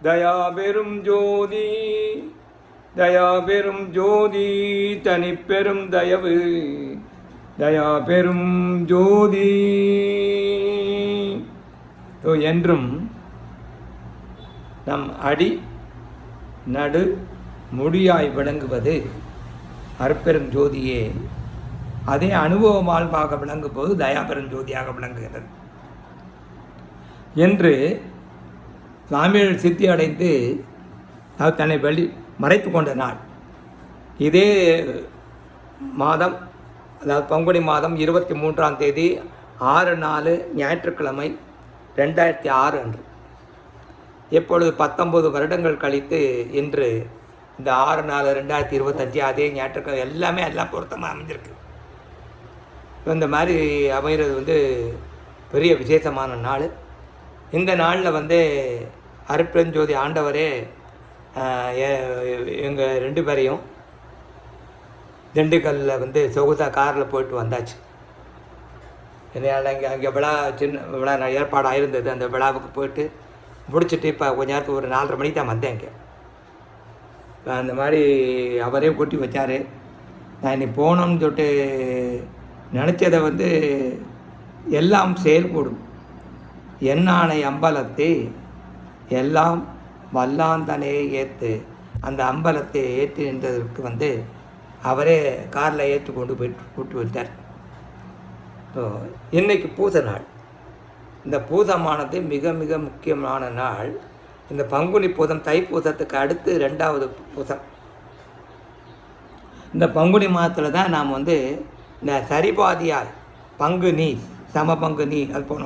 தயாபெரும் ஜோதி தயாபெரும் ஜோதி தனிப்பெரும் தயவு தயாபெரும் ஜோதி. என்றும் நம் அடி நடு முடியாய் விளங்குவது அருட்பெரும் ஜோதியே. அதே அனுபவமால்பாக விளங்கும் போது தயாபெரும் ஜோதியாக விளங்குகிறது என்று சாமியார் சித்தி அடைந்து தன்னை மறைத்து கொண்ட நாள் இதே மாதம், அதாவது பங்குனி மாதம் 23ஆம் தேதி 6/4 ஞாயிற்றுக்கிழமை 2006 அன்று. இப்பொழுது 19 வருடங்கள் கழித்து இன்று இந்த 6/4/2025 அதே ஞாயிற்றுக்கிழமை எல்லாம் பொருத்தமாக அமைஞ்சிருக்கு. இந்த மாதிரி அமைகிறது பெரிய விசேஷமான நாள். இந்த நாளில் அருட்பெருஞ்சோதி ஆண்டவரே எங்கள் 2 பேரையும் திண்டுக்கல்லில் சொகுசா காரில் போயிட்டு வந்தாச்சு. என்னால் அங்கே விழா விழா ஏற்பாடாக இருந்தது. அந்த விழாவுக்கு போயிட்டு முடிச்சுட்டு இப்போ கொஞ்ச நேரத்துக்கு ஒரு 4:30 மணிக்கு தான் வந்தேன் இங்கே. அந்த மாதிரி அவரே கூட்டி வச்சார். நான் இன்னைக்கு போனோம்னு சொல்லிட்டு நினச்சதை எல்லாம் செயல்கூடும் என்னானை அம்பலத்தை எல்லாம் வல்லாந்தனே ஏற்று அந்த அம்பலத்தை ஏற்றி நின்றதற்கு அவரே காரில் ஏற்றி கொண்டு போயிட்டு கூட்டி வந்தார். இன்றைக்கி பூச நாள். இந்த பூசமானது மிக மிக முக்கியமான நாள். இந்த பங்குனி பூசம் தைப்பூசத்துக்கு அடுத்து 2வது பூசம். இந்த பங்குனி மாதத்தில் தான் நாம் இந்த சரிபாதியாய் பங்கு நீ சம பங்கு நீ அது போன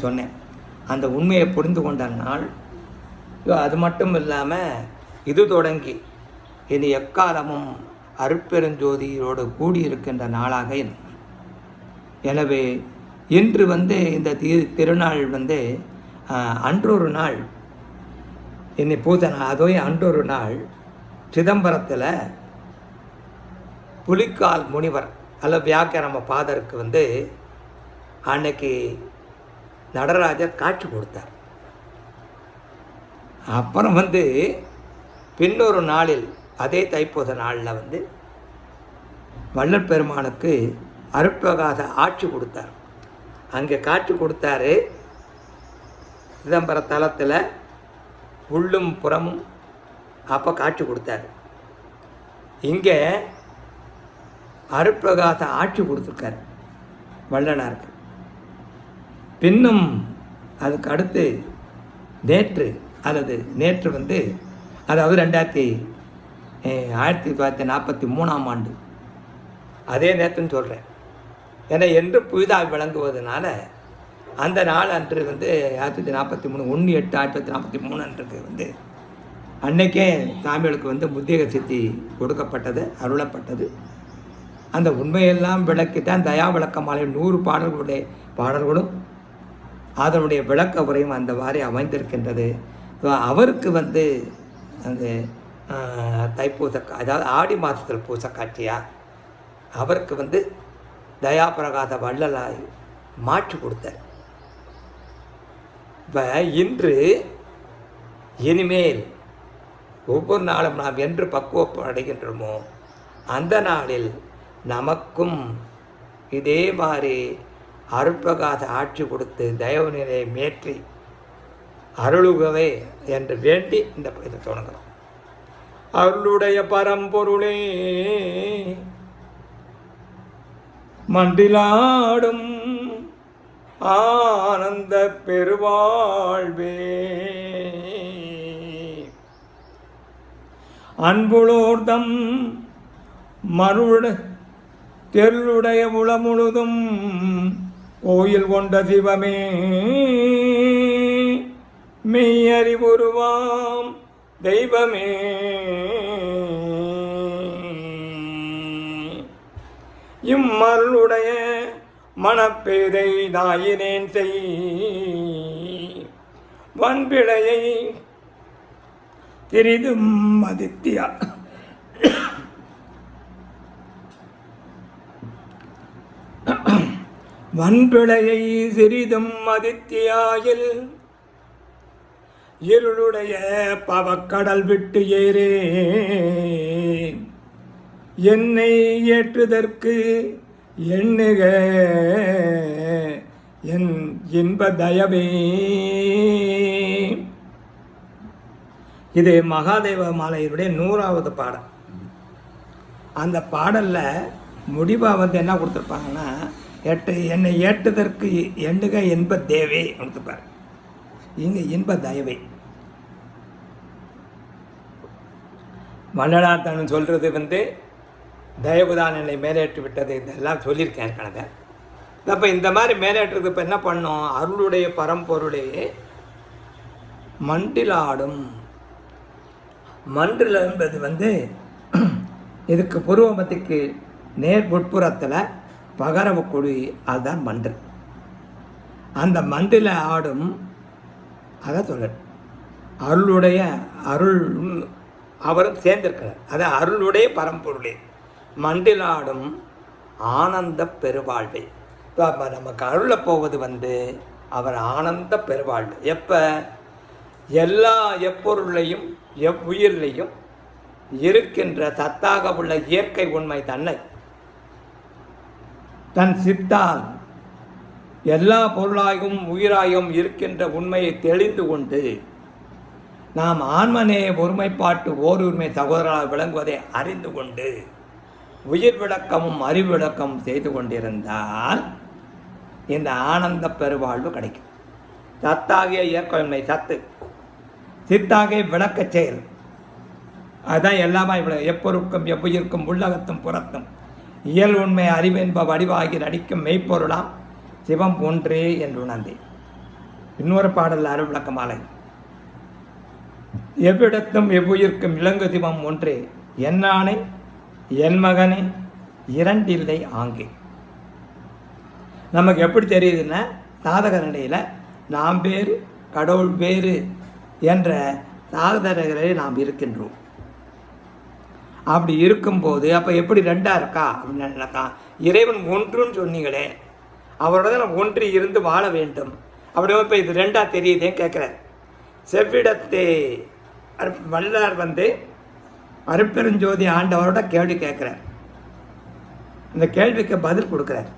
சொன்னேன். அந்த உண்மையை புரிந்து கொண்ட நாள். அது மட்டும் இல்லாமல் இது தொடங்கி இனி எக்காலமும் அருட்பெருஞ்சோதியோடு கூடியிருக்கின்ற நாளாக. எனவே இன்று இந்த திருநாள் அன்றொரு நாள் இன்னை பூஜை நாள். அதோ அன்றொரு நாள் சிதம்பரத்தில் புலிக்கால் முனிவர் அல்ல வியாக்கியானம பாதருக்கு அன்னைக்கு நடராஜர் காட்சி கொடுத்தார். அப்புறம் பின்னொரு நாளில் அதே தைப்பூச நாளில் வள்ளல் பெருமானுக்கு அருட்பிரகாச ஆட்சி கொடுத்தார். அங்கே காட்சி கொடுத்தாரு. சிதம்பர தலத்தில் உள்ளும் புறமும் அப்போ காட்சி கொடுத்தாரு. இங்கே அருட்பிரகாச ஆட்சி கொடுத்துருக்கார் வள்ளலாருக்கு. பின்னும் அதுக்கு அடுத்து நேற்று அதாவது 1943ஆம் ஆண்டு அதே நேற்றுன்னு சொல்கிறேன். ஏன்னா என்று புதிதாக விளங்குவதனால அந்த நாள் அன்று 1943 1/8/1943 அன்றைக்கு அன்னைக்கே சாமிகளுக்கு முத்தியக சித்தி கொடுக்கப்பட்டது, அருளப்பட்டது. அந்த உண்மையெல்லாம் விளக்கித்தான் தயா விளக்க மாலை 100 பாடல்களும் அதனுடைய விளக்க உரையும் அந்த மாதிரி அமைந்திருக்கின்றது. அவருக்கு அந்த தைப்பூச அதாவது ஆடி மாதத்தில் பூச காட்சியா அவருக்கு தயாபிரகாச வள்ளலாய் மாற்றி கொடுத்தார். இப்போ இன்று இனிமேல் ஒவ்வொரு நாளும் நாம் என்று பக்குவம் அடைகின்றோமோ அந்த நாளில் நமக்கும் இதே மாதிரி அருட்பிரகாச ஆட்சி கொடுத்து தயவு நிலையை மேற்றி அருளுகவே என்று வேண்டி இந்த இதை தொடங்குகிறோம். அருளுடைய பரம்பொருளே மண்டிலாடும் ஆனந்த பெருவாழ்வே அன்புளோர்தம் மருட தெருளுடைய முழுதும் கோயில் கொண்ட சிவமே மெய்யறிவுருவாம் தெய்வமே இம்மருளுடைய மனப்பேதை நாயினேன் செய் வன்பிழையை திரிதும் மதித்தியா வன்பிழையை சிறிதும் மதித்தியாயில் இருளுடைய பவக்கடல் விட்டு ஏறே என்னை ஏற்றுதற்கு எண்ணுக என் இன்ப தயவே. இது மகாதேவ மாலையினுடைய 100வது பாடல். அந்த பாடலில் முடிவாக என்ன கொடுத்துருப்பாங்கன்னா, என்னை ஏற்றுதற்கு எண்ணுக இன்ப தேவே கொடுத்துருப்பார். இங்கே இன்ப தயவே. வள்ளலார் தான் சொல்கிறது தயவுதான் என்னை மேலேற்றி விட்டது, இதெல்லாம் சொல்லியிருக்கேன் கணக்க. அப்போ இந்த மாதிரி மேலேற்றுறது இப்போ என்ன பண்ணோம், அருளுடைய பரம்பொருளே மண்டிலாடும். மன்றில் என்பது இதுக்கு பூர்வமத்துக்கு நேர் உட்புறத்தில் பகரவ கொடி, அதுதான் மன்று. அந்த மன்றில் ஆடும் அதை சொல்ல அருளுடைய அருள் அவரும் சேர்ந்திருக்கிறார். அது அருளுடைய பரம்பொருளே மண்டிலாடும் ஆனந்த பெருவாழ்வை. இப்போ நமக்கு அருள போவது அவர் ஆனந்த பெருவாழ்வு. எப்போ எல்லா எப்பொருளையும் எவ்வுயிரிலையும் இருக்கின்ற சத்தாக உள்ள இயற்கை உண்மை தன்னை தன் சித்தால் எல்லா பொருளாயும் உயிராயும் இருக்கின்ற உண்மையை தெளிந்து கொண்டு நாம் ஆன்மனே ஒருமைப்பாட்டு ஓருரிமை சகோதரரால் விளங்குவதை அறிந்து கொண்டு உயிர் விளக்கமும் அறிவு விளக்கமும் செய்து கொண்டிருந்தால் இந்த ஆனந்த பெருவாழ்வு கிடைக்கும். சத்தாகிய இயற்கை உண்மை சத்து, சித்தாகிய விளக்க செயல், அதுதான் எல்லாமே எப்பொருக்கும் எவ்வுயிருக்கும் உள்ளகத்தும் புறத்தும் இயல் உண்மை அறிவென்ப வடிவாகி நடிக்கும் மெய்ப்பொருளாம் சிவம் ஒன்றே என்று உணர்ந்தேன். இன்னொரு பாடல் அருள்விளக்க மாலை. எவ்விடத்தும் எவ்வுயிர்க்கும் இளங்கு சிவம் ஒன்றே, என்னானை என் மகனே இரண்டில்லை ஆங்கே. நமக்கு எப்படி தெரியுதுன்னா, சாதக நிலையில் நாம் வேறு கடவுள் வேறு என்ற சாதகர்களை நாம் இருக்கின்றோம். அப்படி இருக்கும்போது அப்போ எப்படி ரெண்டாக இருக்கா அப்படின்னாக்கா, இறைவன் ஒன்றுன்னு சொன்னீங்களே, அவரோட நம்ம ஒன்றி இருந்து வாழ வேண்டும். அப்படி இப்போ இது ரெண்டாக தெரியுதேன்னு கேட்குறார். செவ்விடத்தே வல்லார் அருட்பெருஞ்சோதி ஆண்டவரோட கேள்வி கேட்குறார். அந்த கேள்விக்கு பதில் கொடுக்குறார்.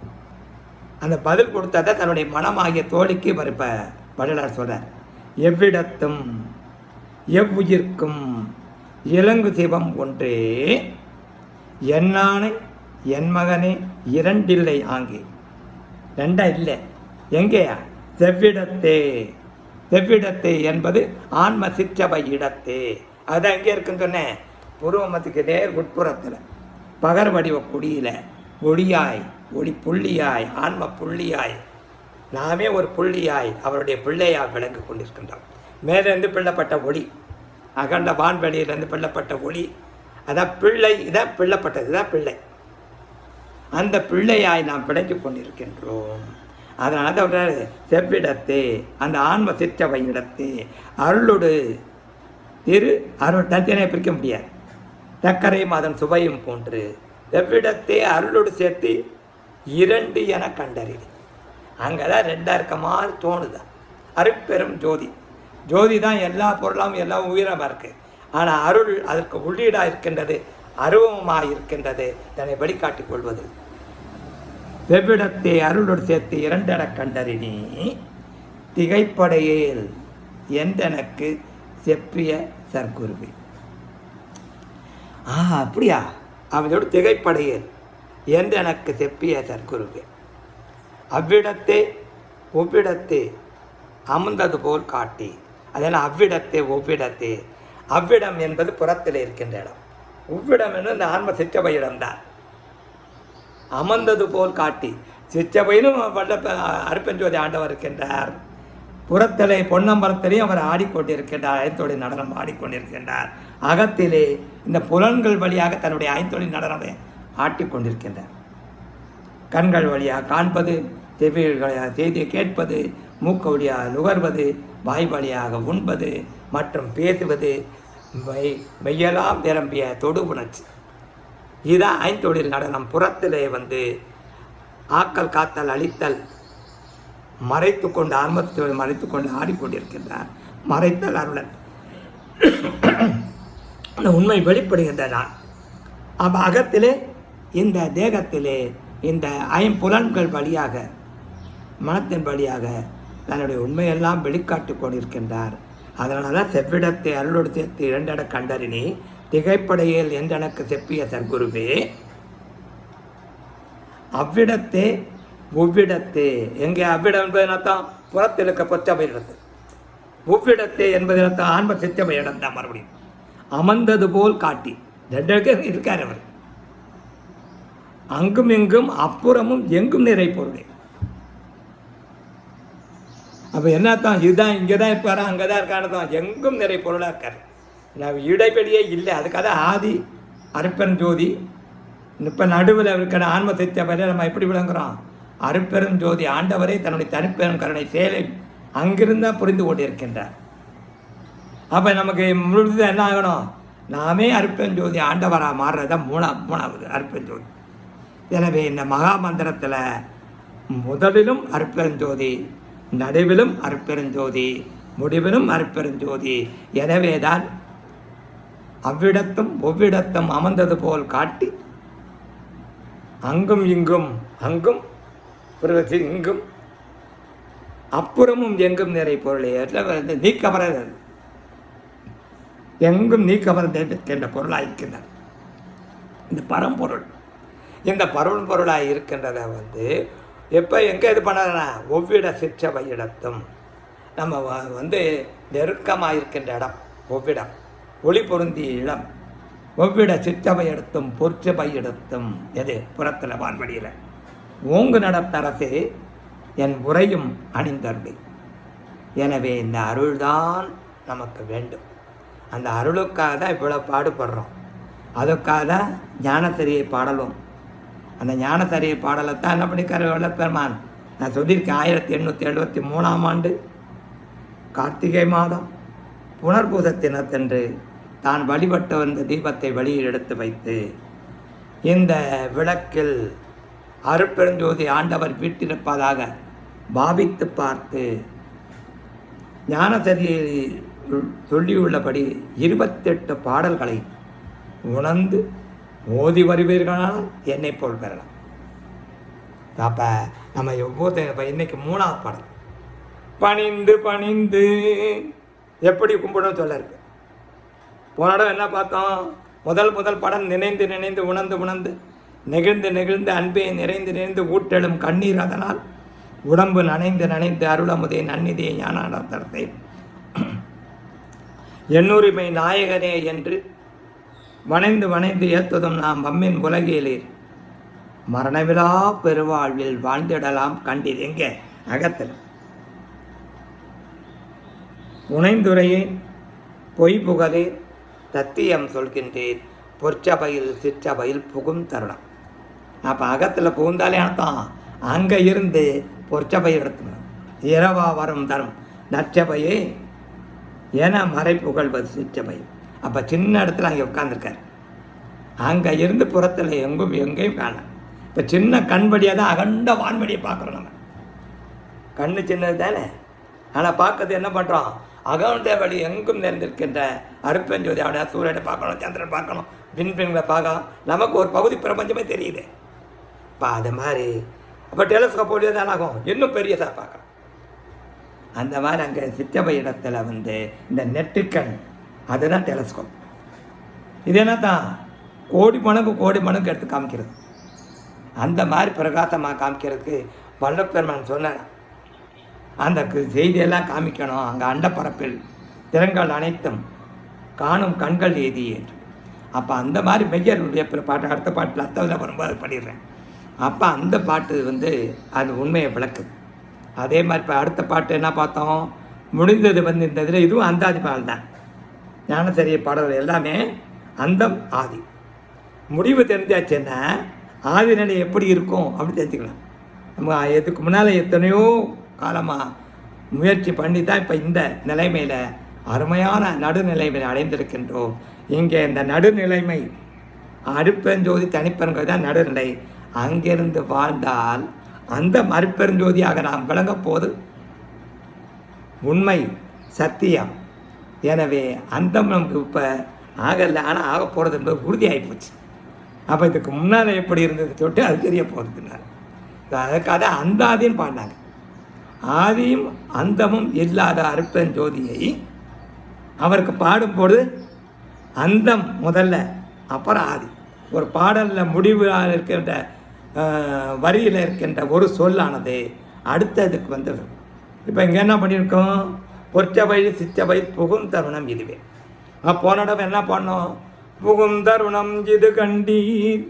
அந்த பதில் கொடுத்ததை தன்னுடைய மனமாகிய தோழிக்கு இப்போ வள்ளலார் சொல்கிறார். எவ்விடத்தும் எவ்வுயிர்க்கும் இலங்கு சிவம் ஒன்றே, என்னானை என் மகனே இரண்டில்லை ஆங்கே. ரெண்டா இல்லை, எங்கேயா? செவ்விடத்தே. செவ்விடத்தே என்பது ஆன்ம சிற்றவை இடத்தே. அதுதான் எங்கே இருக்குன்னு சொன்னேன், பூர்வமத்துக்கு நேர் உட்புறத்தில் பகர் வடிவ குடியில் ஒளியாய் ஒளி புள்ளியாய் ஆன்ம புள்ளியாய் நாமே ஒரு புள்ளியாய் அவருடைய பிள்ளையால் விளங்கி கொண்டிருக்கின்றோம். மேலிருந்து பிள்ளப்பட்ட ஒளி, அகண்ட வான்வெளியிலிருந்து பிள்ளப்பட்ட ஒளி, அதான் பிள்ளை. இதான் பிள்ளப்பட்டது, இதுதான் பிள்ளை. அந்த பிள்ளையாய் நாம் விளங்கி கொண்டிருக்கின்றோம். அதனால தான் செவ்விடத்தே, அந்த ஆன்ம சிற்றவை இடத்தே அருளோடு திரு அருள் தனித்தனியை பிரிக்க முடியாது. சர்க்கரையும் அதன் சுவையும் போன்று எவ்விடத்தே அருளோடு சேர்த்து இரண்டு என கண்டறிது. அங்கே தான் ரெண்டாக இருக்க மாதிரி தோணுதான். அருட்பெரும் ஜோதி. ஜோதி தான் எல்லா பொருளாம் எல்லாம் உயிரமாக இருக்குது. ஆனால் அருள் அதற்கு உள்ளீடாக இருக்கின்றது, அருவமாக இருக்கின்றது, தன்னை வெளிக்காட்டிக் கொள்வது. வெவ்விடத்தை அருளோடு சேர்த்து இரண்டென கண்டறினி திகைப்படையேல் என்றெனக்கு செப்பிய சர்க்குருவி. அப்படியா? அவனோடு திகைப்படையேல் என்றெனக்கு செப்பிய சர்க்குருவி. அவ்விடத்தை ஒவ்விடத்தை அமர்ந்தது போல் காட்டி. அதனால் அவ்விடத்தை ஒவ்விடத்தை, அவ்விடம் என்பது புறத்தில் இருக்கின்ற இடம், ஒவ்விடம் என்று இந்த ஆன்ம சிற்றவை இடம்தான். அமர்ந்தது போல் காட்டி, சிற்றவையிலும் அருட்பெருஞ்சோதி ஆண்டவர் இருக்கின்றார். புறத்திலே பொன்னம்பலத்திலேயும் அவர் ஆடிக்கொண்டிருக்கின்றார், ஐந்தொழி நடனம் ஆடிக்கொண்டிருக்கின்றார். அகத்திலே இந்த புலன்கள் வழியாக தன்னுடைய ஐந்தொழி நடனத்தை ஆட்டிக்கொண்டிருக்கின்றார். கண்கள் வழியாக காண்பது, செய்தியை கேட்பது, மூக்கு வழியாக நுகர்வது, வாய் வழியாக உண்பது மற்றும் பேசுவது, மெய்யெல்லாம் நிரம்பிய தொடு உணர்ச்சி. இதுதான் ஐந்தொழில் நடனம். புறத்திலே ஆக்கல் காத்தல் அழித்தல் மறைத்து கொண்டு ஆன்மத்தை மறைத்து கொண்டு ஆடிக்கொண்டிருக்கின்றார். மறைத்தல் அருளன் அந்த உண்மை வெளிப்படுகின்ற நான். அப்போ அகத்திலே இந்த தேகத்திலே இந்த ஐம்புலன்கள் வழியாக மனத்தின் வழியாக தன்னுடைய உண்மையெல்லாம் வெளிக்காட்டு கொண்டிருக்கின்றார். அதனால தான் செவ்விடத்தை அருளோடு சேர்த்து இரண்டென கண்டறினி திகைப்படையில் என்றெனக்கு செப்பிய சர்க்குருவே அவ்விடத்தே ஒவ்விடத்தே. எங்கே அவ்விடம் என்பதனத்தான் புறத்தில் இருக்க பொச்சபை இடத்து, ஒவ்விடத்தே என்பதனத்தான் ஆன்ம சிச்சபை இடம் தான். மறுபடியும் அமர்ந்தது போல் காட்டி ரெண்டு இருக்கார் அவர். அங்கும் எங்கும் அப்புறமும் எங்கும் நிறை பொருளே. அப்போ என்னத்தான் இதுதான் இங்கே தான் இருப்பாரா அங்கே தான் இருக்கானதான் எங்கும் நிறை பொருளாக இருக்கார். நான் இடைவெளியே இல்லை. அதுக்காக ஆதி அருப்பெருஞ்சோதி. இப்போ நடுவில் இருக்கிற ஆன்ம சிச்சபையில் நம்ம எப்படி விளங்குறோம்? அருப்பெருஞ்சோதி ஆண்டவரே தன்னுடைய தனிப்பெரும் கருணை செயலை அங்கிருந்தான் புரிந்து கொண்டிருக்கின்றார். அப்போ நமக்கு முழுது என்ன ஆகணும்? நாமே அருப்பெருஞ்சோதி ஆண்டவராக மாறுறதான் மூணாவது அருப்பெருஞ்சோதி. எனவே இந்த மகா மந்திரத்தில் முதலிலும் அருப்பெருஞ்சோதி, நடுவிலும் அருப்பெருஞ்சோதி, முடிவிலும் அருப்பெருஞ்சோதி. எனவே தான் அவ்விடத்தும் ஒவ்விடத்தும் அமர்ந்தது போல் காட்டி அங்கும் இங்கும் அங்கும் இங்கும் அப்புறமும் எங்கும் நிறை பொருளை நீக்கமர எங்கும் நீக்கமர்ந்த பொருளாக இருக்கின்றது இந்த பரம்பொருள். இந்த பொருளாக இருக்கின்றதை எப்போ எங்கே இது பண்ணதுன்னா ஒவ்விட சிற்றவை இடத்தும் நம்ம நெருக்கமாக இருக்கின்ற இடம் ஒவ்விடம், ஒளி பொருந்திய இடம். ஒவ்விட சிற்றவை எடுத்தும் பொற்சபை எடுத்தும் எது புறத்தில் வான்வழியில் ஓங்கு நடத்தரசே என் உரையும் அணிந்தருளி. எனவே இந்த அருள்தான் நமக்கு வேண்டும். அந்த அருளுக்காக தான் இவ்வளோ பாடுபடுறோம். அதுக்காக தான் ஞானசரியை பாடலும். அந்த ஞானசரியை பாடலை தான் என்ன பண்ணிக்கார் வல்லபெருமான். நான் சொல்லியிருக்கேன் 1873ஆம் ஆண்டு கார்த்திகை மாதம் புனர்பூச தினத்தன்று தான் வழிபட்டு வந்த தீபத்தை வழியில் எடுத்து வைத்து இந்த விளக்கில் அருட்பெருஞ்சோதி ஆண்டவர் வீட்டிருப்பதாக பாவித்து பார்த்து ஞானசரியை சொல்லியுள்ளபடி 28 பாடல்களை உணர்ந்து ஓதி வருவீர்களால் என்னை போல் பெறலாம். அப்போ நம்ம ஒவ்வொரு இன்னைக்கு 3ஆவது பாடல் பணிந்து பணிந்து எப்படி கும்பிடணும் சொல்ல இருக்கு. போன இடம் என்ன பார்த்தோம்? முதல் படம் நினைந்து நினைந்து உணர்ந்து உணர்ந்து நெகிழ்ந்து நெகிழ்ந்து அன்பே நிறைந்து நிறைந்து ஊட்டெழும் கண்ணீர் அதனால் உடம்பு நனைந்து நனைந்து அருளமுதே நன்னிதியை ஞானானந்தரத்தை எண்ணுரிமை நாயகனே என்று வணைந்து வணைந்து ஏத்துதும் நாம் மம்மின் உலகியலீர் மரணவிழா பெருவாழ்வில் வாழ்ந்திடலாம் கண்டீர். எங்கே? அகத்தில். உணைந்துரையேன் பொய் புகழேன் தத்தியம் சொல்கின்றேன் பொற்சபையில் சிற்றபையில் புகும் தருணம். அப்போ அகத்தில் புகுந்தாலே அர்த்தம் அங்கே இருந்து பொற்சபை எடுத்துக்கணும். இரவா வரும் தரும் நற்சபையே என மறை புகழ்வது சிற்றபை. அப்போ சின்ன இடத்துல அங்கே உட்காந்துருக்கார். அங்கே இருந்து புறத்தில் எங்கேயும் காணலாம். இப்போ சின்ன கண்படியாக தான் அகண்ட வான்வடியை பார்க்குறோம். நம்ம கண்ணு சின்னது தானே, ஆனால் பார்க்கறது என்ன பண்ணுறோம்? அகண்ட வழி எங்கும் நிறைந்திருக்கின்ற அருப்பெருஞ்சோதி அவனை சூரியனை பார்க்கணும், சந்திரன் பார்க்கணும், விண்பெண்களை பார்க்கலாம். நமக்கு ஒரு பகுதி பிரபஞ்சமே தெரியுது. இப்போ அது மாதிரி அப்போ டெலஸ்கோப் ஒளியாக தான் ஆகும், இன்னும் பெரியதாக பார்க்கலாம். அந்த மாதிரி அங்கே சிற்றபை இடத்துல இந்த நெட்டுக்கண் அதுதான் டெலஸ்கோப். இது என்ன தான் கோடி மடங்கு எடுத்து காமிக்கிறது. அந்த மாதிரி பிரகாசமாக காமிக்கிறதுக்கு வல்லபெருமான் சொன்ன அந்த செய்தியெல்லாம் காமிக்கணும். அங்கே அண்டப்பரப்பில் திறங்கள் அனைத்தும் காணும் கண்கள் ஏதி என்று. அப்போ அந்த மாதிரி மெய்யருடைய பாட்டு அடுத்த பாட்டில் அத்தவில் வரும்போது பண்ணிடுறேன். அப்போ அந்த பாட்டு அது உண்மையை விளக்குது. அதே மாதிரி இப்போ அடுத்த பாட்டு என்ன பார்த்தோம்? முடிந்தது இந்த இதில் இதுவும் அந்தாதி பாடல் தான். ஞானசரிய பாடல்கள் எல்லாமே அந்தம் ஆதி. முடிவு தெரிஞ்சாச்சுன்னா ஆதி நிலை எப்படி இருக்கும் அப்படி தெரிஞ்சுக்கலாம். நம்ம இதுக்கு முன்னால் எத்தனையோ காலமாக முயற்சி பண்ணி தான் இப்போ இந்த நிலைமையில் அருமையான நடுநிலைமையில் அடைந்திருக்கின்றோம். இங்கே இந்த நடுநிலைமை அருப்பெருஞ்சோதி தனிப்பெருங்கோதி தான் நடுநிலை. அங்கிருந்து வாழ்ந்தால் அந்த மறுபெருஞ்சோதியாக நாம் விளங்கப் போது உண்மை சத்தியம். எனவே அந்தம் நமக்கு இப்போ ஆகலை, ஆனால் ஆக போகிறது என்பது உறுதியாகி போச்சு. அப்போ இதுக்கு முன்னால் எப்படி இருந்தது தொட்டு அது தெரிய போகிறதுனால அதுக்காக அந்த ஆதின்னு பாடினாங்க. ஆதியும் அந்தமும் இல்லாத அருட்பெருஞ்சோதியை அவருக்கு பாடும்போது அந்தம் முதல்ல, அப்புறம் ஆதி. ஒரு பாடலில் முடிவில் இருக்கின்ற வரியில் இருக்கின்ற ஒரு சொல்லானது அடுத்ததுக்கு வந்தது. இப்போ இங்கே என்ன பண்ணியிருக்கோம்? பொற்சபை சிச்சபை புகுந்தருணம் இதுவே. போன இடம் என்ன பண்ணோம்? புகுந்தருணம் இது கண்டீர்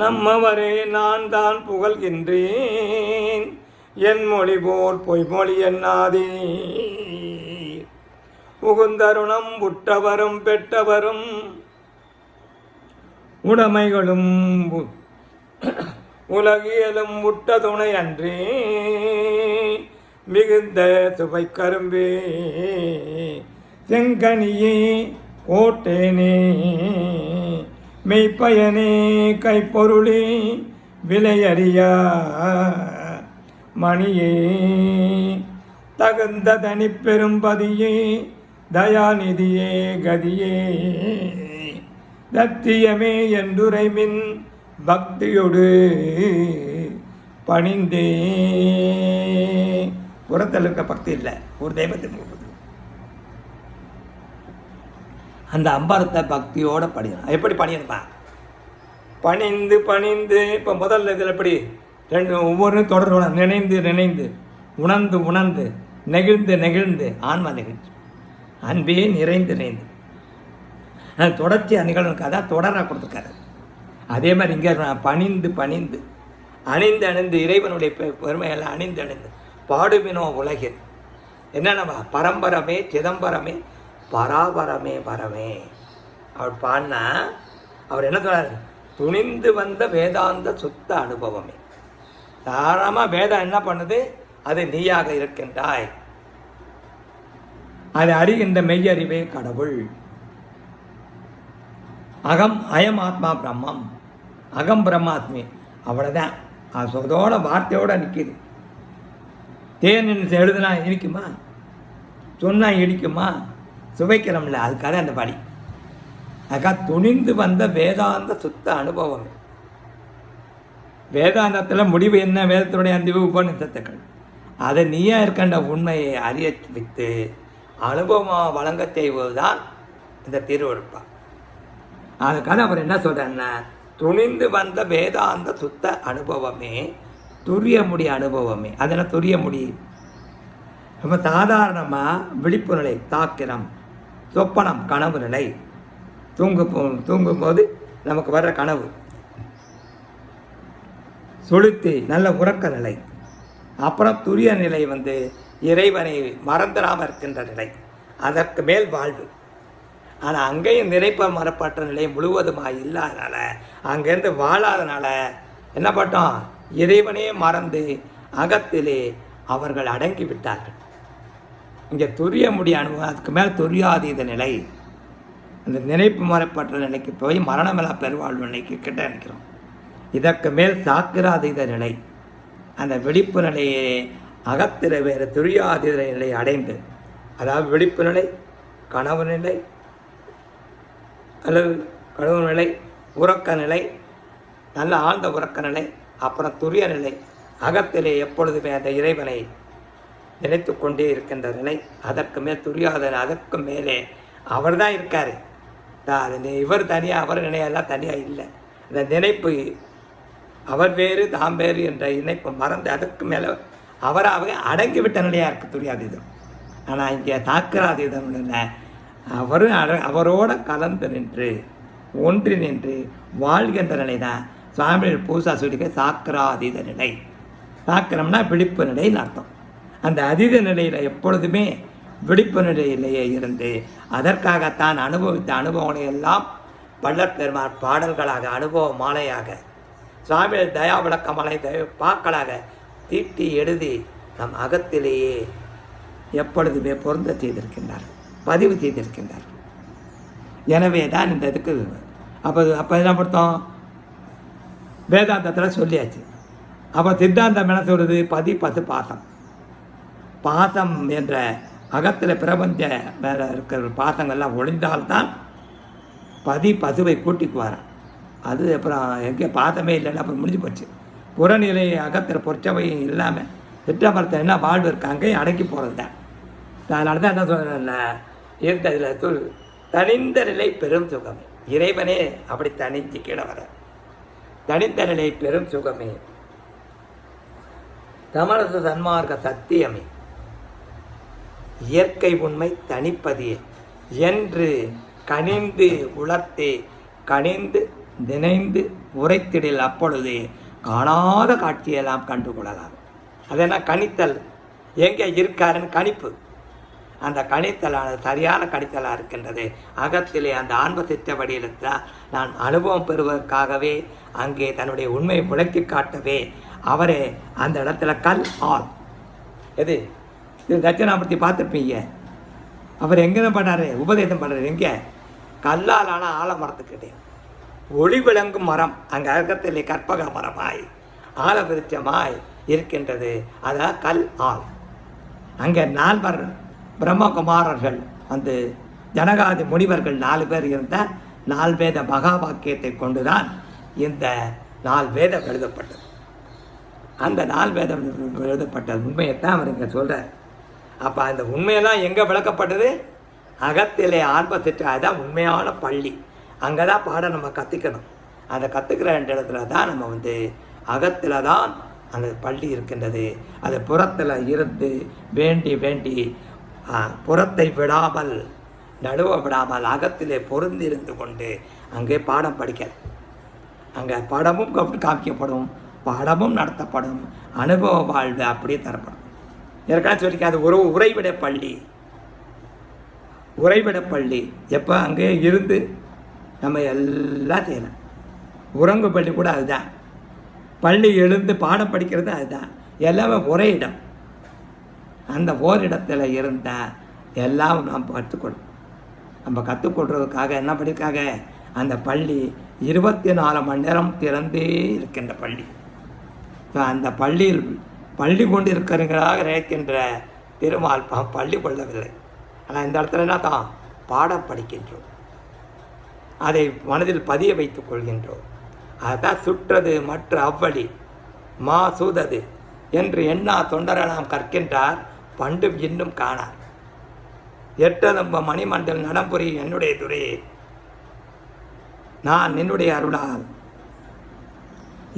நம்மவரே நான் தான் புகழ்கின்றேன் என் மொழி போல் பொய்மொழி என்னாதே. புகுந்தருணம் உற்றவரும் பெற்றவரும் உடைமைகளும் உலகியலும் உட்ட துணை அன்றே மிகுந்த சுவை கரும்பே செங்கனியே கோட்டேனே மெய்ப்பயனே கைப்பொருளே விலையறியா மணியே தகுந்த தனி பெரும்பதியே தயாநிதியே கதியே தத்தியமே என்றுரைமின் பக்தியோடு பணிந்தே. புறத்தில் இருக்க பக்தி இல்லை, ஒரு தெய்வத்தை முகப்பது. அந்த அம்பாரத்தை பக்தியோடு பணியணும். எப்படி பணியணுமா? பணிந்து பணிந்து. இப்போ முதல்ல இதில் எப்படி ரெண்டு ஒவ்வொரு தொடர் நினைந்து நினைந்து உணர்ந்து உணர்ந்து நெகிழ்ந்து நெகிழ்ந்து ஆன்மா நெகிழ்ந்து அன்பே நிறைந்து நிறைந்து தொடர்ச்சி நிகழ்வுக்கு அதான் தொடராக கொடுத்துருக்காரு. அதே மாதிரி இங்கே பணிந்து பணிந்து அணிந்து அணிந்து இறைவனுடைய பெருமையெல்லாம் அணிந்து அணிந்து பாடுமினோ உலகில் என்னென்னவா பரம்பரமே சிதம்பரமே பராபரமே பரமே. அவர் பாடினா அவர் என்ன சொல்றாரு? துணிந்து வந்த வேதாந்த சுத்த அனுபவமே. தாராளமாக வேதம் என்ன பண்ணுது? அது நீயாக இருக்கின்றாய், அதை அறிகின்ற மெய்யறிவே கடவுள். அகம் அயம் ஆத்மா பிரம்மம், அகம் பிரம்மாத்மி. அவ்வளோதான். அதோட வார்த்தையோடு நிற்கிது. தேன் எழுதுனா இனிக்குமா? சொன்னால் இடிக்குமா? சுவைக்கிறோம்ல, அதுக்காக அந்த பாடி. அதுக்காக துணிந்து வந்த வேதாந்த சுத்த அனுபவம். வேதாந்தத்தில் முடிவு என்ன? வேதத்தினுடைய அந்த உபநிஷத்துக்கள். அதை நீயா இருக்கின்ற உண்மையை அறிய வைத்து அனுபவமாக வழங்க செய்வதுதான் இந்த திருவருட்பா. அதுக்காக அவர் என்ன சொல்கிறாருன்னா, துணிந்து வந்த வேதாந்த சுத்த அனுபவமே துரிய முடி அனுபவமே. அதனால் துரிய முடி ரொம்ப சாதாரணமாக விழிப்பு நிலை, தாக்கிரம், சொப்பனம், கனவு நிலை. தூங்கும்போது நமக்கு வர்ற கனவு, சுளுத்தி நல்ல உறக்க நிலை. அப்புறம் துரிய நிலை இறைவனை மறந்துடாமல் இருக்கின்ற நிலை. அதற்கு மேல் வாழ்வு. ஆனால் அங்கேயும் நினைப்ப மரப்பற்ற நிலை முழுவதுமாக இல்லாதனால, அங்கேருந்து வாழாதனால என்ன பண்ணோம்? இறைவனே மறந்து அகத்திலே அவர்கள் அடங்கி விட்டார்கள். இங்கே துரிய முடிய அனுபவம். அதுக்கு மேலே துரியாதீத நிலை, அந்த நினைப்பு மரப்பற்ற நிலைக்கு போய் மரணமில்லா பெருவாழ்வு நிலைக்கு கிட்ட நினைக்கிறோம். இதற்கு மேல் சாக்கிராதீத நிலை, அந்த விழிப்பு நிலையை அகத்தில வேறு துரியாதீத நிலை அடைந்து, அதாவது விழிப்பு நிலை, கனவு நிலை அல்லது கனவு நிலை, உறக்க நிலை, நல்ல ஆழ்ந்த உறக்க நிலை, அப்புறம் துரிய நிலை, அகத்திலே எப்பொழுதுமே அந்த இறைவனை நினைத்து கொண்டே இருக்கின்ற நிலை. அதற்கு மேல் துரியாத, அதற்கு மேலே அவர் தான் இருக்கார். இவர் தனியாக, அவர் நினைவெல்லாம் தனியாக இல்லை. இந்த நினைப்பு அவர் வேறு தாம் வேறு என்ற இணைப்பு மறந்து அதற்கு மேலே அவராகவே அடங்கிவிட்ட நிலையாக இருக்குது துரியாதீதம். ஆனால் இங்கே தாக்கிராதீதம் அவரும் அவரோட கலந்து நின்று ஒன்றி நின்று வாழ்கின்ற நிலை தான் சுவாமிகள் பூசா சொல்லிக்க சாக்கிராதீத நிலை. சாக்கிரம்னா விழிப்பு நிலைன்னு அர்த்தம். அந்த அதீத நிலையில் எப்பொழுதுமே விழிப்பு நிலையிலேயே இருந்து அதற்காகத்தான் அனுபவித்த அனுபவங்களை எல்லாம் வள்ளற்பெருமான் பாடல்களாக, அனுபவ மாலையாக, சுவாமிகள் தயா விளக்க மாலை பாக்களாக தீட்டி எழுதி நம் அகத்திலேயே எப்பொழுதுமே பொருந்த செய்திருக்கின்றார், பதிவு செய்திருக்கின்றார். எனவே தான் இந்த இதுக்கு அப்போ என்ன படுத்தோம்? வேதாந்தத்தில் சொல்லியாச்சு. அப்போ சித்தாந்தம் என்ன சொல்கிறது? பதி பசு பாசம். பாசம் என்ற அகத்தில் பிரபஞ்ச வேறு இருக்கிற பாசங்கள்லாம் ஒழிந்தால்தான் பதி பசுவை கூட்டிக்குவாரான். அது அப்புறம் எங்கே பாசமே இல்லைன்னா அப்புறம் முடிஞ்சு போச்சு. புறநிலை அகத்தில் பொறுச்சவையும் இல்லாமல் சிற்றம்பலத்தை என்ன வாழ்வு இருக்காங்க அடக்கி போகிறது தான். அதனால தான் என்ன சொல்கிறேன்ல, இருந்த இதில் சொல் தனிந்த நிலை பெரும் சுகமே. இறைவனே அப்படி தனிஞ்சு கீழே வர தனித்த நிலை பெரும் சுகமே. சமரச சன்மார்க்க சத்தியமே. இயற்கை உண்மை தனிப்பதியே என்று கனிந்து உளர்த்தே கனிந்து நினைந்து உரைத்திடில் அப்பொழுது காணாத காட்சியெல்லாம் கண்டுகொள்ளலாம். அதென்ன கணித்தல், எங்கே இருக்காருன்னு கணிப்பு. அந்த கணித்தலானது சரியான கணித்தலாக இருக்கின்றது. அகத்திலே அந்த ஆன்ம சித்தவடியில் நான் அனுபவம் பெறுவதற்காகவே அங்கே தன்னுடைய உண்மையை விளக்கி காட்டவே அவரே அந்த இடத்துல கல் ஆள் எது இது தட்சிணாமூர்த்தி பார்த்துருப்பீங்க. அவர் எங்கே பண்ணார்? உபதேசம் பண்ணுறாரு. எங்கே? கல்லால் ஆனால் ஆலமரத்துக்கிட்டே ஒளி விளங்கும் மரம் அங்கே அகத்திலே கற்பக மரமாய் ஆல விருட்சமாய் இருக்கின்றது. அதான் கல் ஆள். அங்கே 4 பிரம்மகுமாரர்கள் வந்து ஜனகாதி முனிவர்கள் 4 பேர் இருந்த 4 வேத மகா வாக்கியத்தை கொண்டுதான் இந்த 4 வேதம் எழுதப்பட்டது. அந்த 4 வேதம் எழுதப்பட்ட உண்மையைத்தான் அவர் இங்கே சொல்கிறார். அப்போ அந்த உண்மையெல்லாம் எங்கே விளக்கப்பட்டது? அகத்திலே ஆன்ம சிற்ற. அதுதான் உண்மையான பள்ளி. அங்கே தான் பாடம் நம்ம கற்றுக்கணும். அதை கற்றுக்கிற இடத்துல தான் நம்ம வந்து அகத்தில் தான் அந்த பள்ளி இருக்கின்றது. அது புறத்தில் இருந்து வேண்டி வேண்டி புறத்தை விடாமல் நடுவ விடாமல் அகத்திலே பொருந்தி இருந்து கொண்டு அங்கே பாடம் படிக்கணும். அங்கே படமும் காமிக்கப்படும், பாடமும் நடத்தப்படும், அனுபவ வாழ்வு அப்படியே தரப்படும். ஏற்கனவே சொல்லிக்காது ஒரு உறைவிட பள்ளி. உறைவிட பள்ளி எப்போ அங்கே இருந்து நம்ம எல்லாம் செய்யலாம். உறங்கு பள்ளி கூட அதுதான். பள்ளி எழுந்து பாடம் படிக்கிறது அதுதான். எல்லாமே ஒரே இடம். அந்த ஓரிடத்தில் இருந்தால் எல்லாம் நாம் கற்றுக்கொள்ளும். நம்ம கற்றுக்கொள்றதுக்காக என்ன பண்ணியிருக்காங்க? அந்த பள்ளி 24 மணி நேரம் திறந்தே இருக்கின்ற பள்ளி. அந்த பள்ளியில் பள்ளி கொண்டு இருக்கிறவங்களாக நினைக்கின்ற திருமால் பள்ளி கொள்ளவில்லை. ஆனால் இந்த இடத்துல என்ன தான் பாடம் படிக்கின்றோம், அதை மனதில் பதிய வைத்துக் கொள்கின்றோம். அதுதான் சுற்றது மற்ற அவ்வழி மா சூதது என்று எண்ணா தொண்டரை நாம் கற்கின்றார் பண்டும் இன்னும் காணார். எட்டதம்ப மணிமண்டல் நடம்புரி என்னுடைய துறையே நான் நின்னுடைய அருளால்.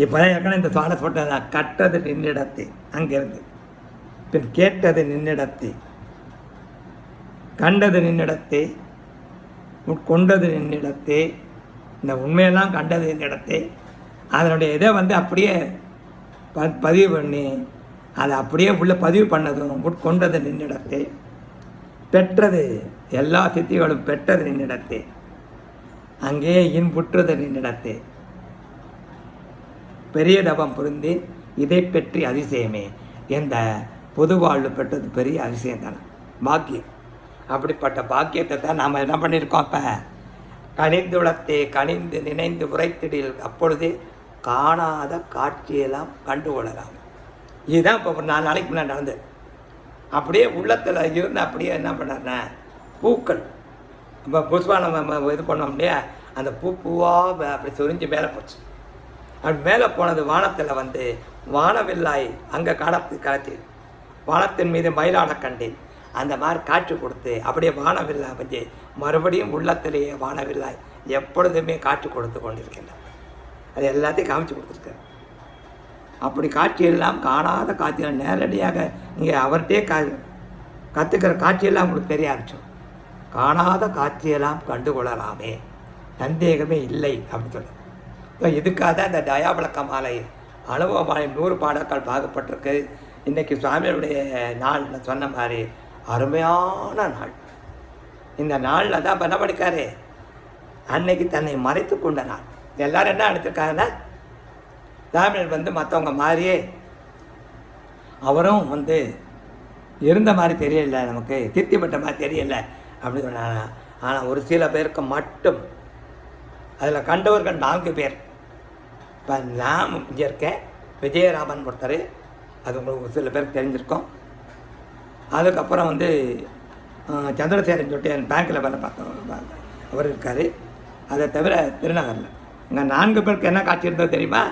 இப்போ ஏற்கனவே இந்த சுவாலை சொல்கிறதா கட்டது நின்னிடத்தை அங்கிருந்து பின் கேட்டது நின்னிடத்தை கண்டது நின்னிடத்தை உட்கொண்டது நின்னிடத்தை. இந்த உண்மையெல்லாம் கண்டது நின்னிடத்தை அதனுடைய இதை வந்து அப்படியே பதிவு பண்ணி அதை அப்படியே உள்ள பதிவு பண்ணதும் உட்கொண்டது நின்னிடத்தை பெற்றது எல்லா சித்திகளும் பெற்றது நின்னிடத்தை அங்கே இன்புற்றது நின்னிடத்தை பெரிய தபம் புரிந்து இதை பெற்றி அதிசயமே. இந்த பொது வாழ்வு பெற்றது பெரிய அதிசயம் தானே, பாக்கியம். அப்படிப்பட்ட பாக்கியத்தை தான் நாம் என்ன பண்ணியிருக்கோம்? அப்போ கனிந்துளத்தே கனிந்து நினைந்து உரைத்திடில் அப்பொழுதே காணாத காட்சியெல்லாம் கண்டுகொள்ளலாம். இதுதான் இப்போ 4 நாளைக்கு முன்னாடி நடந்தது. அப்படியே உள்ளத்தில் இருந்து அப்படியே என்ன பண்ணார்னா பூக்கள் இப்போ புஷ்பானம் இது பண்ணோம் இல்லையா, அந்த பூவாக அப்படி சொரிஞ்சு மேலே போச்சு. அப்படி மேலே போனது வானத்தில் வந்து வானவில்லாய் அங்கே காட்சி வானத்தின் மீது மயிலாட கண்டேன். அந்த மாதிரி காட்சி கொடுத்து அப்படியே வானவில்லா வச்சு மறுபடியும் உள்ளத்திலேயே வானவில்லாய் எப்பொழுதுமே காட்சி கொடுத்து கொண்டிருக்கின்றார். அது எல்லாத்தையும் காமிச்சு கொடுத்துருக்காரு. அப்படி காட்சியெல்லாம் காணாத காட்சியெல்லாம் நேரடியாக இங்கே அவர்கிட்டே கற்றுக்கிற காட்சியெல்லாம் உங்களுக்கு தெரிய ஆரம்பிச்சோம். காணாத காட்சியெல்லாம் கண்டுகொள்ளலாமே, சந்தேகமே இல்லை அப்படின்னு சொல்லுது. இப்போ இதுக்காக தான் இந்த தயாவிளக்க மாலை அனுபவ மாலை 100 பாடங்கள் பார்க்கப்பட்டிருக்கு. இன்றைக்கி சுவாமியுடைய நாள் சொன்ன மாதிரி அருமையான நாள். இந்த நாளில் தான் இப்போ என்ன படிக்காரு, அன்னைக்கு தன்னை மறைத்து கொண்ட நாள். எல்லோரும் என்ன எடுத்துருக்காங்கன்னா சாமியார் வந்து மற்றவங்க மாதிரியே அவரும் வந்து இருந்த மாதிரி தெரியல, நமக்கு திருப்திப்பட்ட மாதிரி தெரியல அப்படின்னு சொன்னாங்க. ஆனால் ஒரு சில பேருக்கு மட்டும் அதில் கண்டவர்கள் 4 பேர். இப்போ நான் இங்கே இருக்கேன், விஜயராமன் ஒருத்தர், அது உங்களுக்கு சில பேருக்கு தெரிஞ்சிருக்கும். அதுக்கப்புறம் வந்து சந்திரசேகரன் சொல்லிட்டு என் பேங்க்கில் வேலை பார்த்தோம், அவர் இருக்கார். அதை தவிர திருநகரில் இங்கே 4 பேருக்கு என்ன காட்சி இருந்தது தெரியுமா?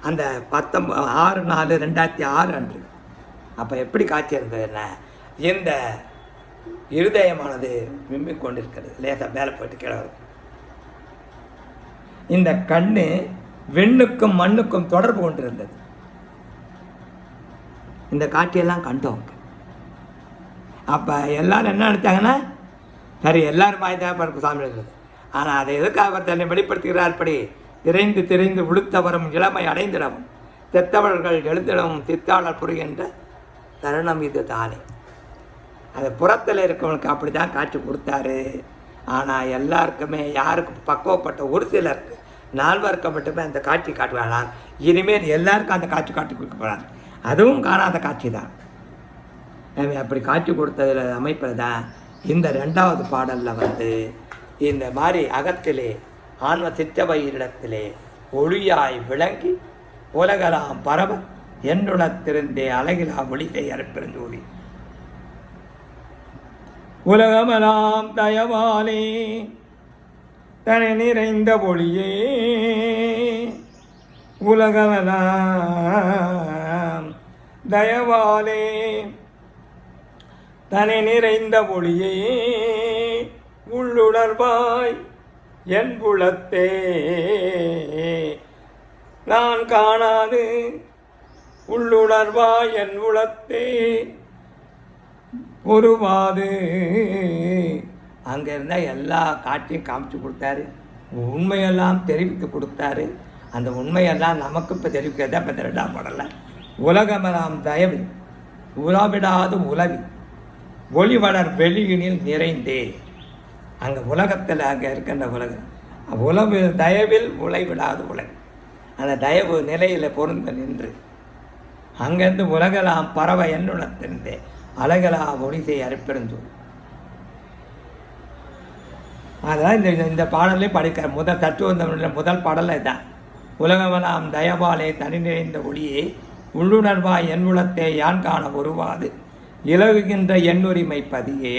அந்த 6/4/2006 அன்று. அப்போ எப்படி காட்சி இருந்ததுன்னா, இந்த இருதயமானது விம்பிக் கொண்டிருக்கிறது, லேசாக மேலே போயிட்டு கீழே வருது. இந்த கண்ணு விண்ணுக்கும் மண்ணுக்கும் தொடர்பு கொண்டிருந்தது. இந்த காட்சியெல்லாம் கண்டோம். அப்போ எல்லாரும் என்ன நினச்சாங்கன்னா, சரி எல்லாரும் மாய்தான் பிறப்பு சாமி இருந்தது. ஆனால் அதை எதுக்காக அவர் தன்னை வெளிப்படுத்துகிறார்? அப்படி திரைந்து திரைந்து விழுத்தவரும் இளமை அடைந்திடவும் தெத்தவர்கள் எழுந்திடவும் தித்தாளர் புரிகின்ற தருணம் இது தானே. அது புறத்தில் இருக்கவனுக்கு அப்படி தான் காட்சி கொடுத்தாரு. ஆனால் எல்லாருக்குமே, யாருக்கு பக்குவப்பட்ட ஒரு சிலருக்கு 4 மட்டுமே அந்த காட்சி காட்டுவாங்க. இனிமேல் எல்லாருக்கும் அந்த காட்சி காட்டி கொடுக்க போகிறாங்க. அதுவும் காணாத காட்சி தான். அப்படி காட்சி கொடுத்ததில் அமைப்பில் தான் இந்த 2வது பாடலில் வந்து இந்த மாதிரி அகத்திலே ஆன்ம சித்தவயிரிடத்திலே ஒளியாய் விளங்கி உலகலாம் பரவ என்னுடத்திருந்தே அழகிலா ஒளிதை அறுப்பெருஞ்சோதி உலகமெல்லாம் தயவாலே தனி நிறைந்த ஒளியே உலகமெல்லாம் தயவாலே தனி நிறைந்த ஒளியே உள்ளுணர்வாய் என் புலத்தே நான் காணாது உள்ளுணர்வாய் என் உளத்தே பொறுவாது. அங்கே இருந்தால் எல்லா காட்சியும் காமிச்சு கொடுத்தாரு, உண்மையெல்லாம் தெரிவித்து கொடுத்தாரு. அந்த உண்மையெல்லாம் நமக்கு இப்போ தெரிவிக்கிறது தான் இப்போ 2ஆம் பாடலில். உலகமெல்லாம் தயவில் உலவிடாது உலவி ஒளி வளர் வெளியினில் நிறைந்தே. அங்கே உலகத்தில் அங்கே இருக்கின்ற உலகம் உலவு தயவில் உழைவிடாது உலகம், அந்த தயவு நிலையில் பொருந்த நின்று அங்கேருந்து உலகலாம் பறவை என்னுடத்திருந்தே அழகலா ஒளிசை அறுப்பெருந்தோம். அதெல்லாம் இந்த பாடலே படிக்கிற முதல் தத்துவந்தமிழில் முதல் பாடலை தான். உலகமெல்லாம் தயவாலே தனி நிறைந்த ஒளியே உள்ளுணர்வாய் என் உளத்தே யான் காண ஒருவாது இலவுகின்ற எண்ணுரிமை பதியே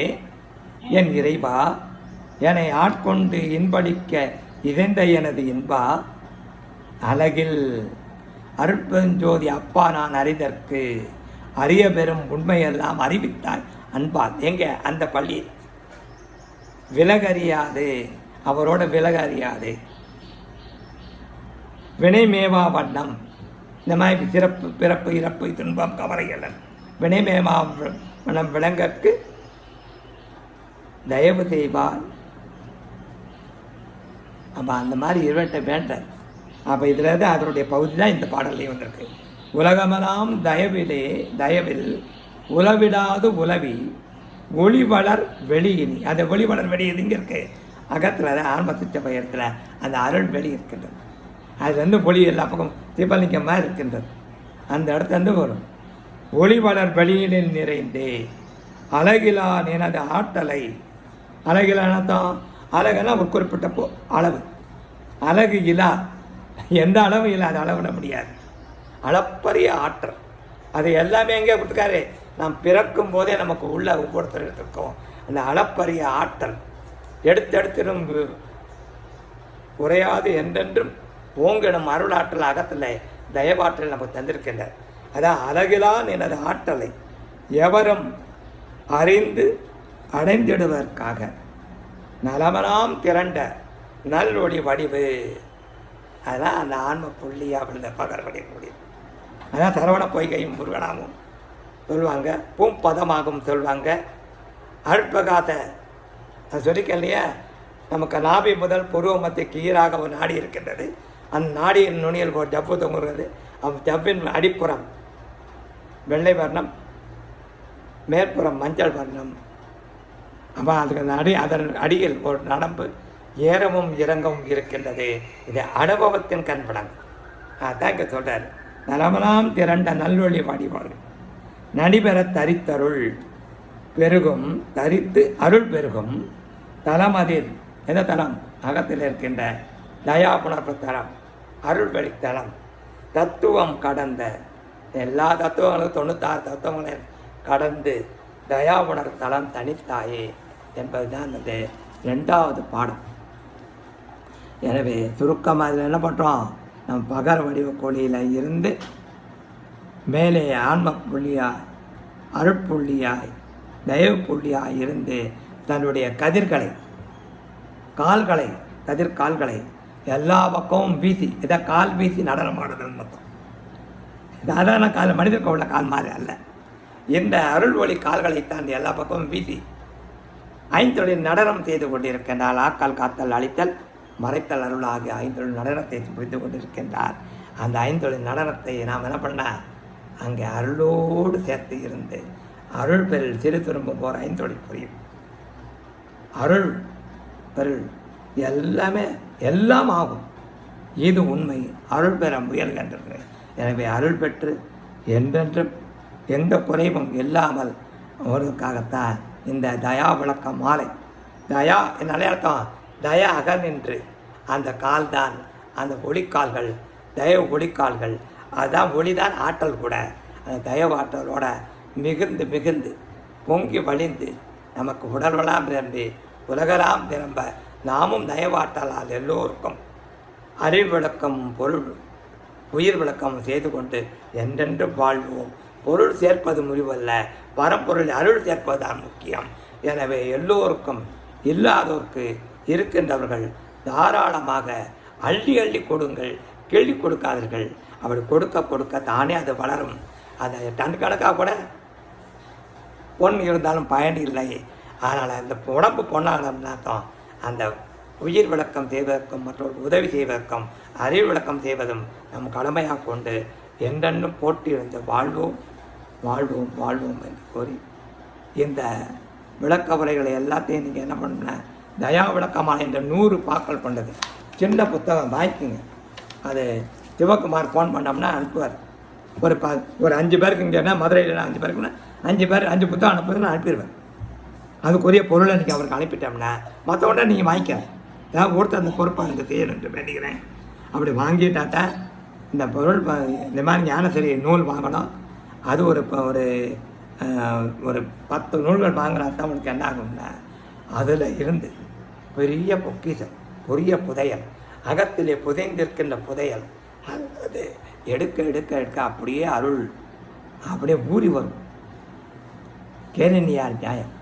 என் இறைவா என்னை ஆட்கொண்டு இன்படிக்க இறைந்த எனது இன்பா அழகில் அருட்பெருஞ்சோதி அப்பா நான் அறிதற்கு அறிய பெறும் உண்மையெல்லாம் அறிவித்தாய் அன்பால். எங்கே? அந்த பள்ளி விலகறியாது, அவரோட விலகறியாது வினைமேவா வண்ணம். இந்த மாதிரி சிறப்பு பிறப்பு இறப்பு துன்பம் கவலைகள் வினைமேவா வண்ணம் விளங்கற்கு தயவு செய்வார். அப்போ அந்த மாதிரி இருவட்ட வேண்டார். அப்போ இதில் தான் அதனுடைய பகுதி தான் இந்த பாடல்லையும் வந்திருக்கு. உலகமெல்லாம் தயவில் உலவிடாது உலவி ஒளிவளர் வெளியினி. அந்த ஒளிவளர் வெளி எதுங்க இருக்குது? அகத்தில் தான் ஆன்மசித்த பயத்தில் அந்த அருள் வெளி இருக்கின்றது. அது வந்து ஒளி எல்லா பக்கம் தீபலிங்கமாக இருக்கின்றது. அந்த இடத்துல வந்து வரும் ஒளிவளர் வெளியினில் நிறைந்தே அழகிலா நினது ஆற்றலை. அழகிலானதான் அழகெல்லாம் ஒரு குறிப்பிட்ட அளவு, அழகு இலா எந்த அளவு இல்லை, அது அளவிட முடியாது. அளப்பரிய ஆற்றல் அது எல்லாமே எங்கே கொடுத்துருக்காரு? நாம் பிறக்கும் போதே நமக்கு உள்ள ஒவ்வொருத்தர் இருக்கோம். அந்த அளப்பரிய ஆற்றல் எடுத்தெடுத்திடும் குறையாது என்றென்றும் ஓங்கிடும் அருளாற்றல் அகத்தில் தயவாற்றல் நமக்கு தந்திருக்கின்றார். அதான் அழகிலா எனது ஆற்றலை எவரும் அறிந்து அடைந்திடுவதற்காக நலமனாம் திரண்ட நல்வொளி வடிவு. அதெல்லாம் அந்த ஆன்ம புள்ளியாக விழுந்த பகர் வடிவ முடியும். அதான் சரவண பொய்கையும் முருகனாமும் சொல்லுவாங்க, பூம்பதமாகும் சொல்லுவாங்க. அருட்பகாத அது சொல்லிக்க இல்லையா, நமக்கு நாபி முதல் புருவமத்துக்கு ஈராக ஒரு நாடி இருக்கின்றது. அந்த நாடியின் நுனியில் ஒரு ஜவ்வு தொங்குகிறது. அந்த ஜவ்வின் அடிப்புறம் வெள்ளை வர்ணம், மேற்புறம் மஞ்சள் வர்ணம். அப்போ அதுக்கு அதன் அடியில் ஒரு நடம்பு ஏறவும் இறங்கவும் இருக்கின்றது. இது அனுபவத்தின் கண்படம். அதான் இங்கே சொல்கிறார், நலமலாம் திரண்ட நல்வொளி வாடிவாள் நடிபெற தரித்தருள் பெருகும், தரித்து அருள் பெருகும் தலமதில். எந்த தலம்? அகத்தில் இருக்கின்ற தயாபுணர்வு தலம், அருள் வெளித்தலம். தத்துவம் கடந்த எல்லா தத்துவங்களும் 96 தத்துவங்களையும் கடந்து தயா உணர் தளம் தனித்தாயே என்பது தான் அந்த 2வது பாடம். எனவே சுருக்கமாக இதில் என்ன பண்ணுறோம், நம்ம பகர வடிவ கோழியில் இருந்து மேலே ஆன்ம புள்ளியாய் அருட்புள்ளியாய் தயவு புள்ளியாய் இருந்து தன்னுடைய கதிர்கால்களை எல்லா பக்கமும் வீசி, இதை கால் வீசி நடனம் ஆடுதல் மொத்தம். சாதாரண கால் மனிதருக்கு உள்ள கால் மாதிரி அல்ல. இந்த அருள் ஒளி கால்களை தாண்டி எல்லா பக்கமும் வீசி ஐந்தொழில் நடனம் செய்து கொண்டிருக்கின்றார். ஆக்கால் காத்தல் அழித்தல் மறைத்தல் அருள் ஆகிய ஐந்தொழில் நடனத்தை புரிந்து கொண்டிருக்கின்றார். அந்த ஐந்தொழில் நடனத்தை நாம் என்ன பண்ண அங்கே அருளோடு சேர்த்து இருந்து அருள் பெருள் சிறு திரும்ப போகிற ஐந்தொழில் புரியும். அருள் பெருள் எல்லாம் ஆகும். இது உண்மை. அருள் பெற முயல்கின்றது. எனவே அருள் பெற்று என்றென்றும் எந்த குறைவும் இல்லாமல் வருவதற்காகத்தான் இந்த தயா விளக்க மாலை. தயா என்னாலே அர்த்தம் தயா அகநின்று அந்த கால்தான் அந்த ஒளிக்கால்கள், தயவு ஒளிக்கால்கள். அதுதான் ஒளிதான் ஆற்றல் கூட. அந்த தயவு ஆற்றலோட மிகுந்து பொங்கி வழிந்து நமக்கு உடல்வலாம் நிரம்பி உலகலாம் நிரம்ப நாமும் தயவாற்றலால் எல்லோருக்கும் அறிவு விளக்கம் பொருள் உயிர் விளக்கம் செய்து கொண்டு என்றென்றும் வாழ்வோம். பொருள் சேர்ப்பது முடிவல்ல, பரம்பொருள் அருள் சேர்ப்பதுதான் முக்கியம். எனவே எல்லோருக்கும் இல்லாதோருக்கு இருக்கின்றவர்கள் தாராளமாக அள்ளி கொடுங்கள், கேள்வி கொடுக்காதீர்கள். அப்படி கொடுக்க தானே அது வளரும். அதை டன் கணக்காக கூட பொன் இருந்தாலும் பயன் இல்லை. அதனால் அந்த உடம்பு பொன்னாகணும்னா தான் அந்த உயிர் விளக்கம் செய்வதற்கும் மற்றொரு உதவி செய்வதற்கும் அறிவு விளக்கம் செய்வதும் நம் கடமையாக கொண்டு என்றென்னும் போட்டியிருந்து வாழ்வோம் என்று கூறி இந்த விளக்க உரைகளை எல்லாத்தையும் நீங்கள் என்ன பண்ண தயா விளக்கமாக என்ற 100 பாக்கள் கொண்டது சின்ன புத்தகம் வாங்கிக்குங்க. அது சிவகுமார் ஃபோன் பண்ணோம்னா அனுப்புவார். ஒரு 5 பேருக்கு இங்கேன்னா மதுரையில் 5 பேருக்குன்னா 5 பேர் 5 புத்தகம் அனுப்புறது நான் அனுப்பிடுவேன். அதுக்குரிய பொருளை இன்றைக்கி அவருக்கு அனுப்பிட்டோம்னா மற்றவொன்றை நீங்கள் வாங்கிக்க. ஏதாவது ஒருத்தர் அந்த பொறுப்பை எனக்கு செய்யணுன்ட்டு வேண்டிக்கிறேன். அப்படி வாங்கிட்டாட்டா இந்த பொருள் இந்த மாதிரி ஞானசரி நூல் வாங்கணும். அது ஒரு 10 நூல்கள் வாங்கினா தான் உங்களுக்கு என்ன ஆகும்னா அதில் இருந்து பெரிய பொக்கிஷம், பெரிய புதையல், அகத்திலே புதைந்திருக்கின்ற புதையல் அது எடுக்க அப்படியே அருள் அப்படியே ஊறி வரும். கேரணியார் நியாயம்.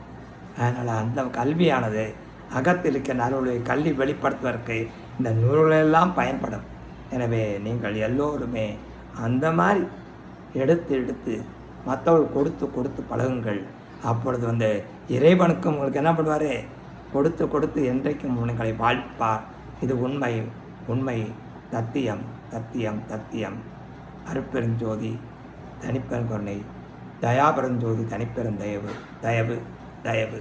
அதனால் அந்த கல்வியானது அகத்தில் இருக்கிற அருளை கல்வி வெளிப்படுத்துவதற்கு இந்த நூல்களெல்லாம் பயன்படும். எனவே நீங்கள் எல்லோருமே அந்த மாதிரி எடுத்து மற்றவர்கள் கொடுத்து பழகுங்கள். அப்பொழுது இறைவனுக்கும் உங்களுக்கு என்ன பண்ணுவார், கொடுத்து என்றைக்கும் உங்களை வாழ்ப்பார். இது உண்மை சத்தியம். அருட்பெருஞ்சோதி தனிப்பெருங்கருணை, தயாபெருஞ்சோதி தனிப்பெருந்தயவு, தயவு.